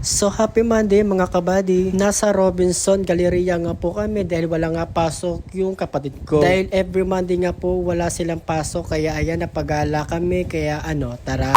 So happy Monday mga kabady. Nasa Robinson Galleria nga po kami dahil wala nga pasok yung kapatid ko. Dahil every Monday nga po wala silang pasok kaya ayan napagala kami kaya tara.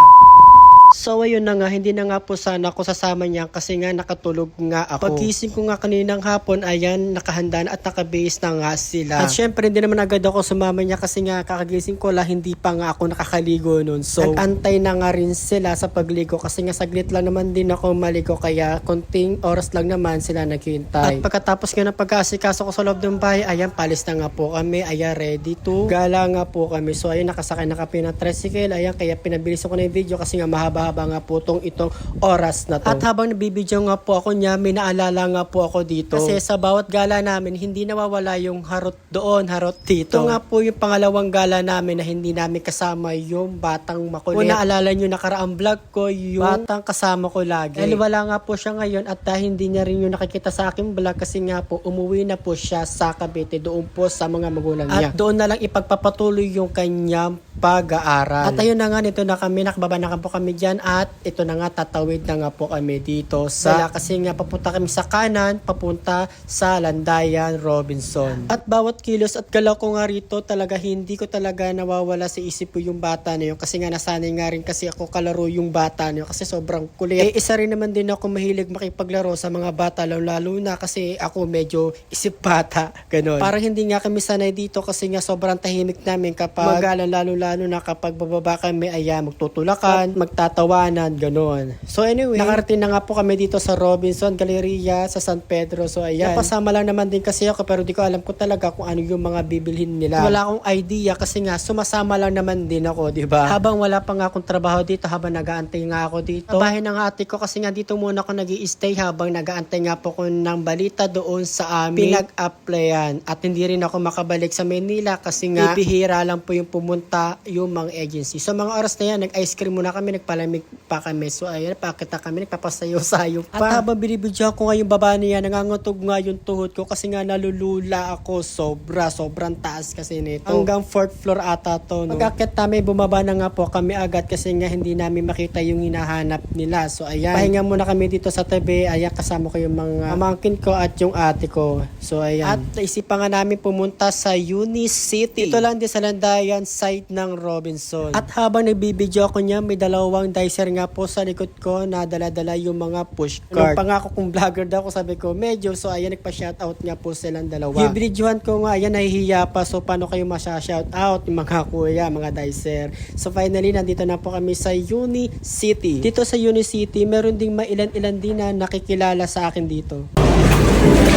So ayun na nga, hindi na nga po sana ako sasama niya kasi nga nakatulog nga ako. Pagkising ko nga kaninang hapon, ayan, nakahanda na at nakabase na nga sila. At syempre hindi naman agad ako sumama niya kasi nga kakagising ko hindi pa nga ako nakakaligo nun. So nag-antay na nga rin sila sa pagligo kasi nga saglit lang naman din ako maligo kaya konting oras lang naman sila naghihintay. At pagkatapos nga ng pag-aasikaso ko sa loob ng bahay, ayan, palis na nga po kami, ayan, ready to gala nga po kami. So ayan, nakasakay na kami ng tricycle, ayan, kaya pinabilis ko na yung video kasi nga mahaba nga po itong oras na to. At habang nabibidyo nga po ako niya, may naalala nga po ako dito. Kasi sa bawat gala namin, hindi nawawala yung harot doon, harot dito. Ito nga po yung pangalawang gala namin na hindi namin kasama yung batang makulit. Kung naalala nyo nakaraang vlog ko, yung batang kasama ko lagi. Dahil wala nga po siya ngayon at hindi niya rin yung nakikita sa aking vlog kasi nga po umuwi na po siya sa Cavite doon po sa mga magulang niya. At doon na lang ipagpapatuloy yung kanyang pag-aaral. At ayun na nga, nito na kami, nakababa na po kami dyan at ito na nga, tatawid na nga po kami dito sa kasi nga papunta kami sa kanan, papunta sa Landayan, Robinson. At bawat kilos at galaw ko nga rito talaga hindi ko talaga nawawala sa isip ko yung bata na yun kasi nga nasanay nga rin kasi ako kalaro yung bata na yun kasi sobrang kulit. Isa rin naman din ako mahilig makipaglaro sa mga bata lalo na kasi ako medyo isip bata, ganun. Parang hindi nga kami sanay dito kasi nga sobrang tahimik namin kapag lalo na kapag bababa kami magtutulakan, magtatawanan, ganoon. So anyway, nakarating na nga po kami dito sa Robinson Galleria sa San Pedro. So ayan, napasama lang naman din kasi ako pero di ko alam ko talaga kung ano yung mga bibilhin nila. Wala akong idea kasi nga sumasama lang naman din ako, di ba? Habang wala pa nga akong trabaho dito, habang nag-aantay nga ako dito. Bahay ng ate ko kasi nga dito muna ako nag-i-stay habang nag-aantay nga po ko ng balita doon sa amin pinag-applyan. At hindi rin ako makabalik sa Manila kasi nga bihira lang po yung pumunta yung mga agency. So mga oras na yan, nag-ice cream muna kami, nagpalamig pa kami. So ayun, pakita kami, nagpapasayo-sayo pa. At habang binibidyo ko nga yung baba niya, nangangutog nga yung tuhod ko kasi nga nalulula ako. Sobrang taas kasi nito. Hanggang 4th floor ata to. No? Pag-akit namin, bumaba na nga po kami agad kasi nga hindi namin makita yung hinahanap nila. So ayan, pahinga muna kami dito sa tabi. Ayan, kasama ko yung mga pamangkin ko at yung ate ko. So ayan. At naisipan nga namin pumunta sa Unicity. Ito lang din sa Landayan side ng Robinson. At habang nagbibidyo ako niya, may dalawang dicer nga po sa likod ko na dala-dala yung mga pushcart. Pangako kong vlogger daw ako, sabi ko medyo. So ayan, nagpa-shoutout nga po silang dalawa. Yung videohan ko nga, ayan, nahihiya pa. So paano kayo masya-shoutout yung mga kuya, mga dicer. So finally, nandito na po kami sa Unicity. Dito sa Unicity, meron ding mailan-ilan din na nakikilala sa akin dito.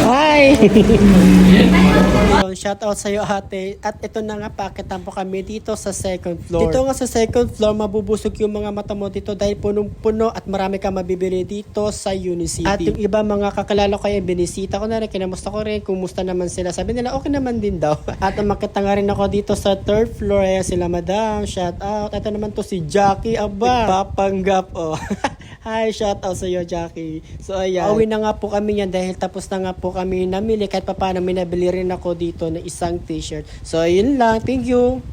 Hi! Shout out sa iyo ate. At ito na nga, pakitan po kami dito sa second floor. Dito nga sa second floor, mabubusog yung mga mata mo dito dahil punong-puno at marami kang mabibili dito sa Unicity. At yung iba mga kakilala ko binisita ko na rin, kinamusta ko rin, kumusta naman sila. Sabi nila, okay naman din daw. At makita nga rin ako dito sa third floor. Ayan sila, madam, shout out. Ito naman to si Jackie, papanggap, oh. Hi, shout out sa iyo, Jackie. So ayan, uwi na nga po kami yan dahil tapos na nga po kami namili kahit papaano may nabili rin ako dito na isang t-shirt. So ayun lang, thank you.